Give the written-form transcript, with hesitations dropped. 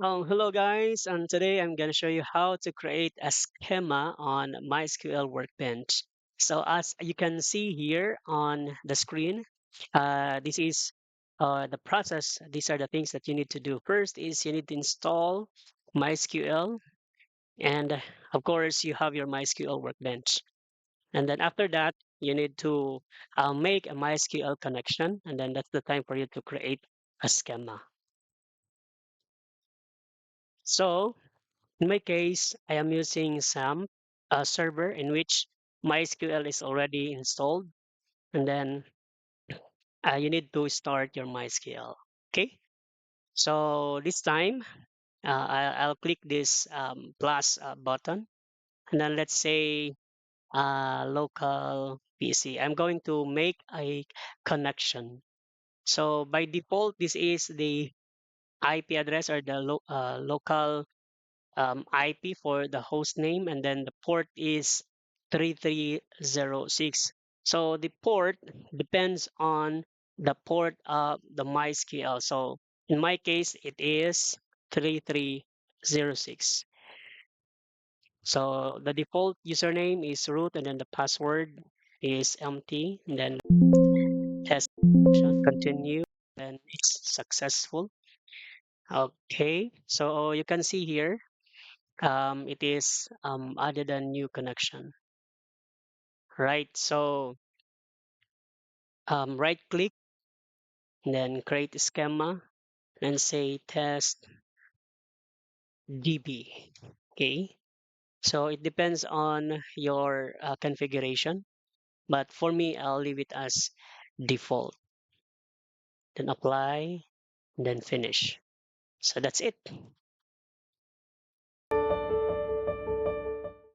Hello guys, and today I'm going to show you how to create a schema on MySQL Workbench. So as you can see here on the screen, this is the process. These are the things that you need to do. First is you need to install MySQL, and of course you have your MySQL Workbench. And then after that, you need to make a MySQL connection, and then that's the time for you to create a schema. So in my case, I am using SAM, a server in which MySQL is already installed, and then you need to start your MySQL. Okay, so this time I'll click this plus button, and then let's say local PC. I'm going to make a connection. So by default, this is the IP address or the local IP for the host name, and then the port is 3306. So the port depends on the port of the MySQL. So in my case, it is 3306. So the default username is root, and then the password is empty, and then test option, continue, and it's successful. Okay, so you can see here it is added a new connection, right? So right click, then create a schema and say test DB. Okay, so it depends on your configuration, but for me, I'll leave it as default. Then apply, then finish. So that's it.